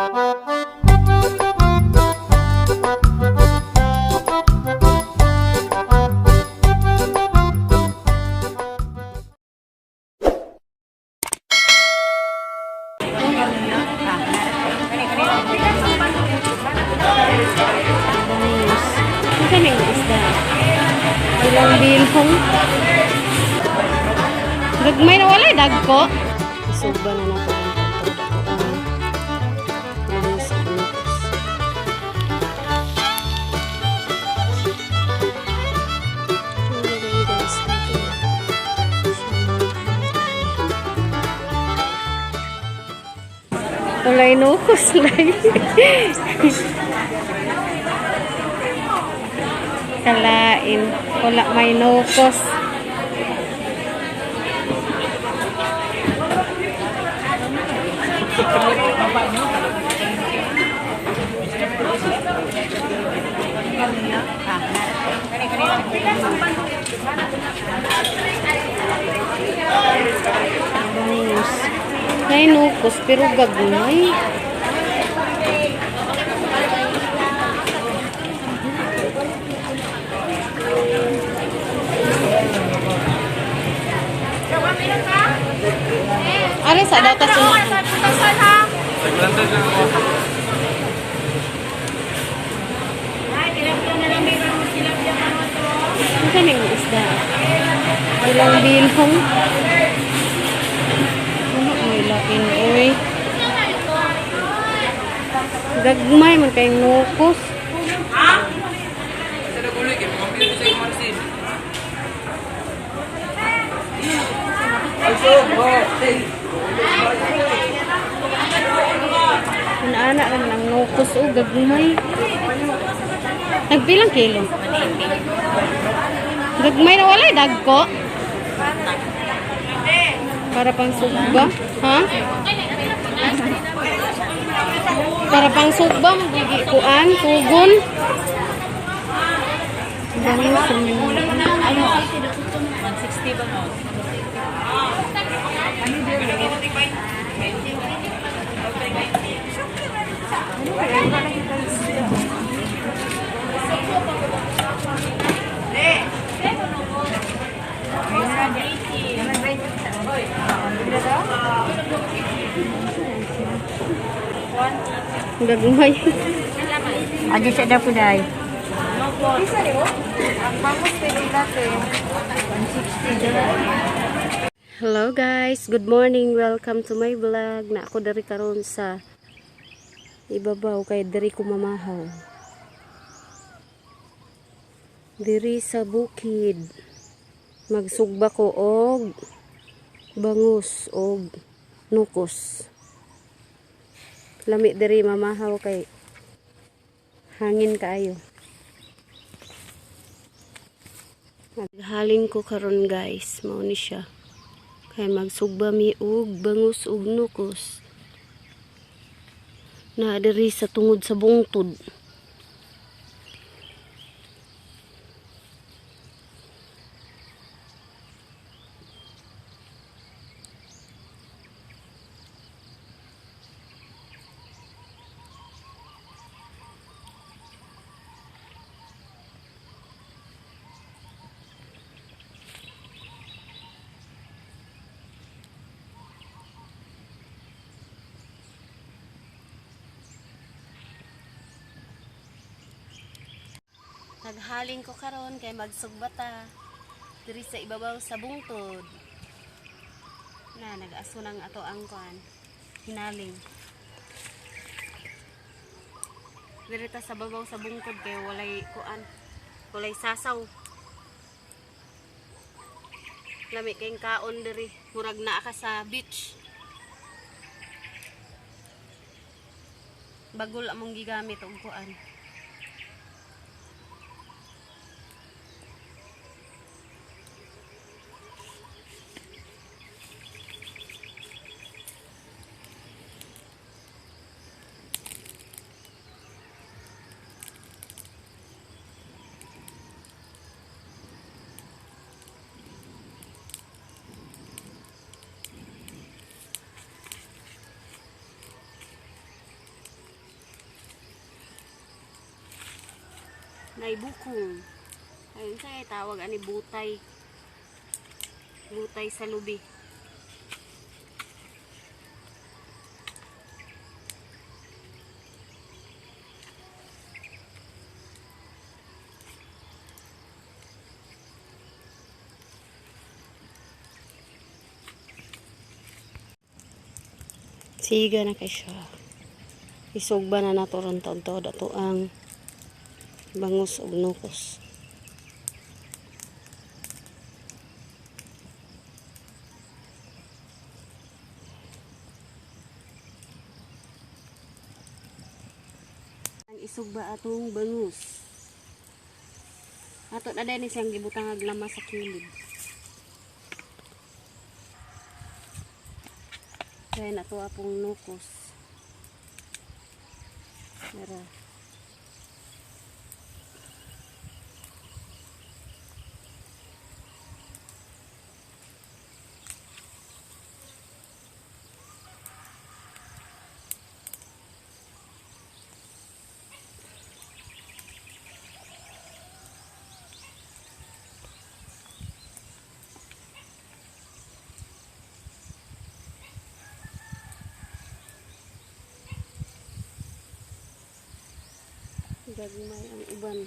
Ilang bilhong. Gagmay na walay dagko. Isuba na nato ang pagtagdakuan. Malis unutos. Walay nukos lagi. Kalain. Wala may nukos. May nukos pero gagmay. Alis sa data sa ang kaming isda. Ilang bilhong. Ano ay lain oy. Gagmay man kay nukos. Anak rin ng nukos o gagmay. Nagbilang kilo? Gagmay na walay dagko. Para pang sugba. Ha? Para pang sugba. Magigikuan. Tugon. Dahil sa ano? 160 ba mo? Gagmay. Adi sa daw puday. Hello guys, good morning. Welcome to my vlog. Na ako dari karon sa ibabaw kay diri ko mamahaw. Diri sa bukid. Magsugba ko og bangus og nukos. Lami diri mamahaw kay hangin kaayo. Naghalin ko karon guys, mao ni siya. Kay magsugba mi og bangus og nukos. Na diri sa tungod sa bungtod. Naghalin ko karon kay magsugbata diri sa ibabaw sa bungtod. Na nag-aso nang ato ang kuan. Hinaling. Diri ta sa babaw sa bungtod kay walay kuan, walay sasaw. Lami kay kaon diri, murag naa ka sa beach. Bagol among gigamit og kuan. naibukong. Ayun siya tawag ani butay. Butay sa lubi. Siga na kay siya. Isugba na nato ron taon-taon dato ang bangus ug nukos. Ang isugba atong bangus. Ato na din siyang gibutang aglama sa kilid. Kaya na to apong nukos. Tara. Gagmay ang uban.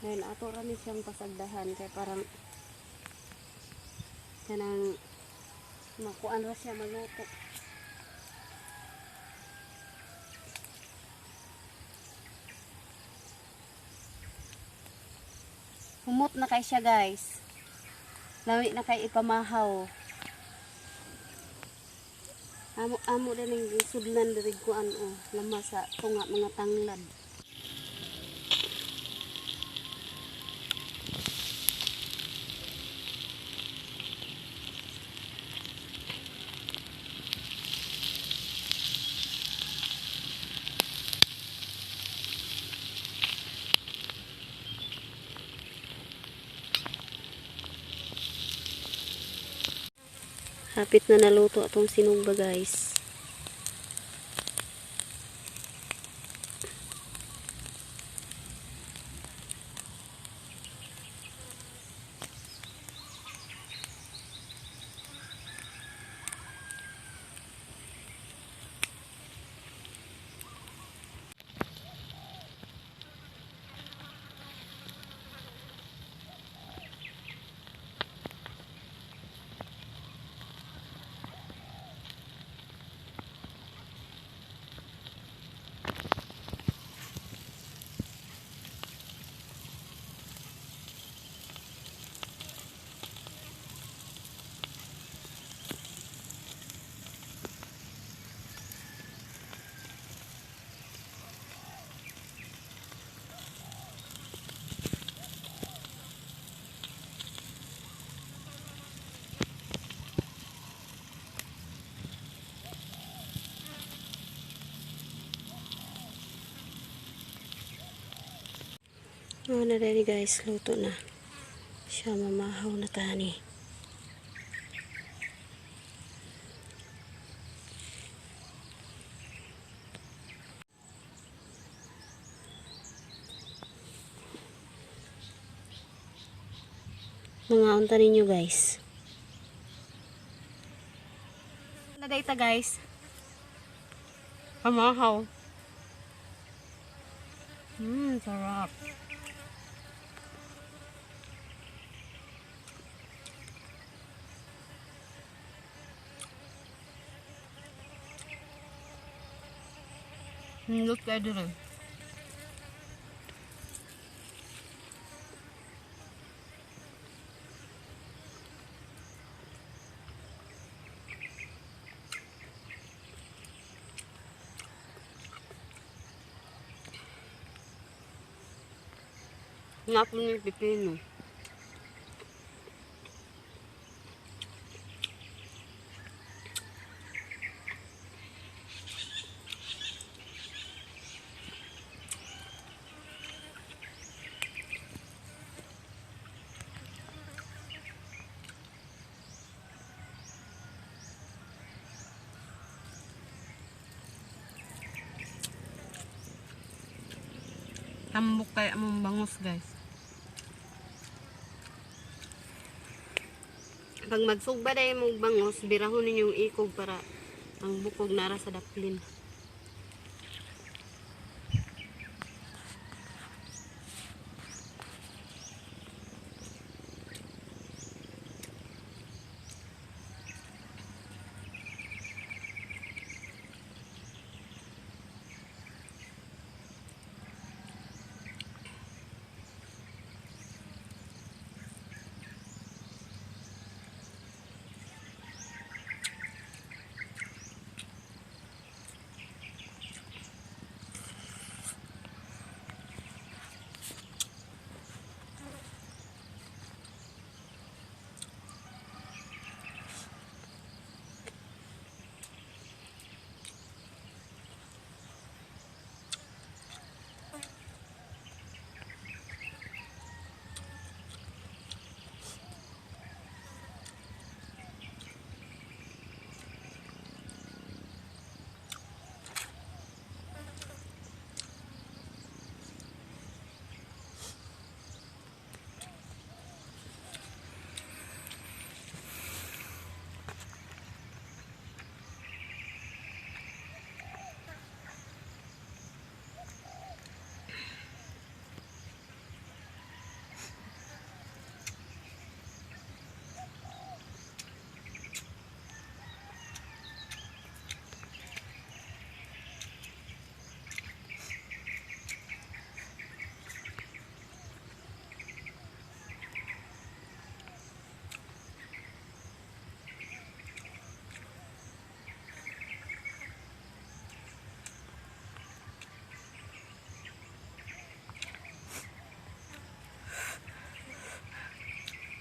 Ngayon ato rami siyang pasagdahan kaya parang kanang makuan ra siya maluto. Humot na kay siya guys. Lawi na kay ipamahaw. Amo din ang sudlan diri kuan lama sa tunga mga tanglad. Hapit na naluto atong sinugba guys. Na rin guys, luto na. Siya mamahaw na tani. Mga unta ninyo guys. Na data guys. Mamahaw. Sarap. Nindot kayo din. Nga po yung pipino. tambok kaya mong bangus guys. Pag magsugba dahil mong bangus, birahon ninyo yung ikog para ang bukog nara sa daplin.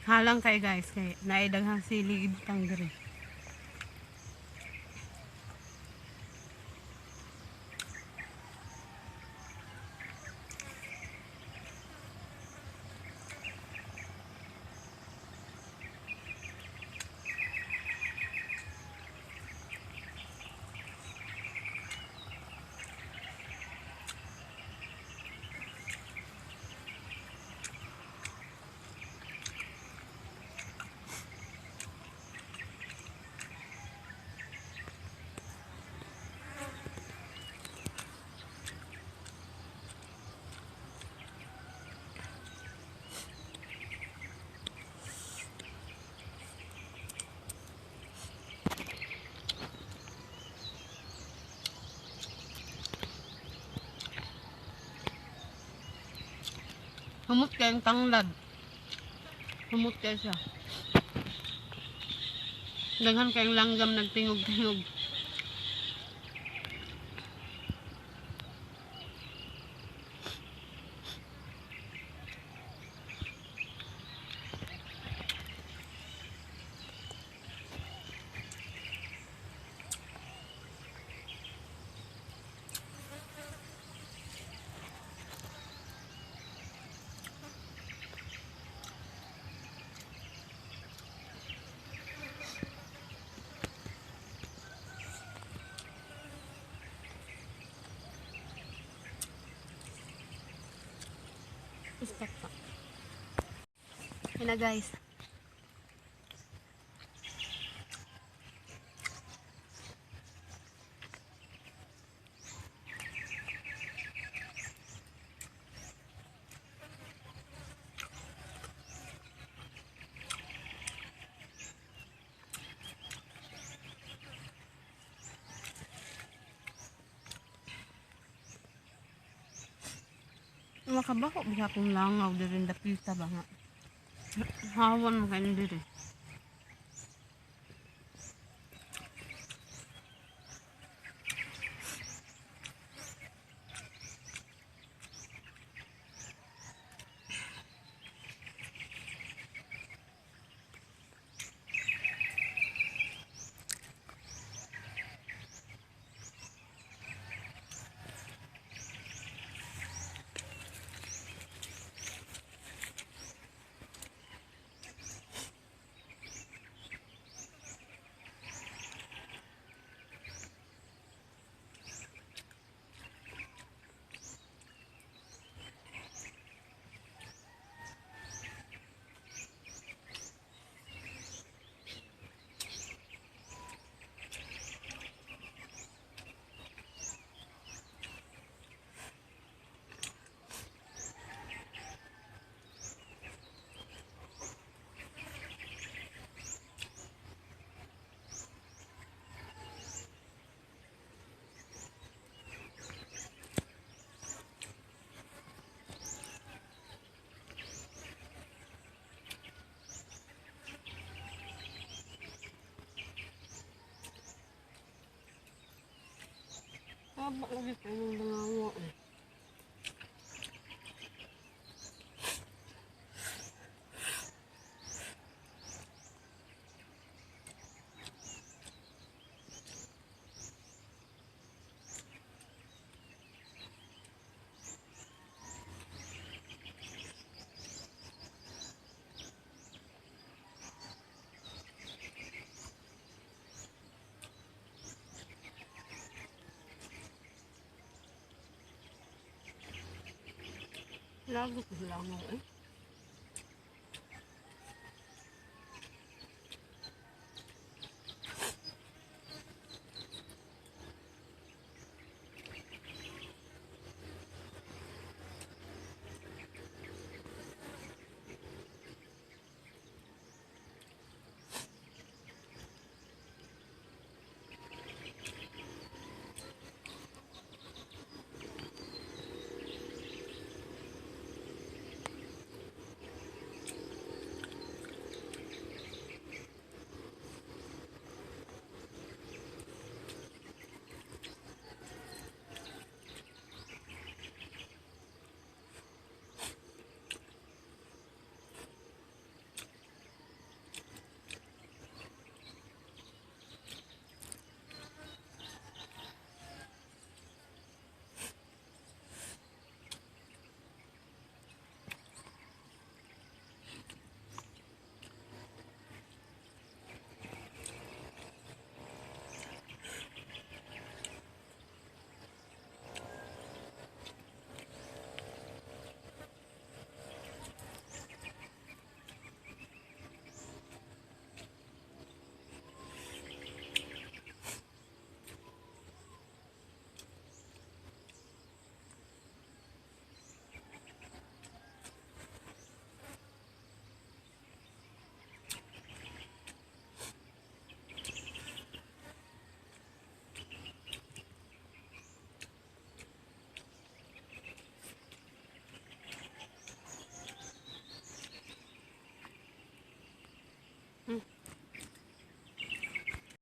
Halang kay guys, kay naidaghang silig tang diri. Humot kayong tanglad. Humot kayo siya. Daghan kayong langgam nagtingog-tingog. Stop pa. Yan na guys. Makabako bisa kong langaw diri dapita ba nga. Hawan mo kayo diri. Haba lagi pa yung nangawa eh. Lagi ko lang mo eh.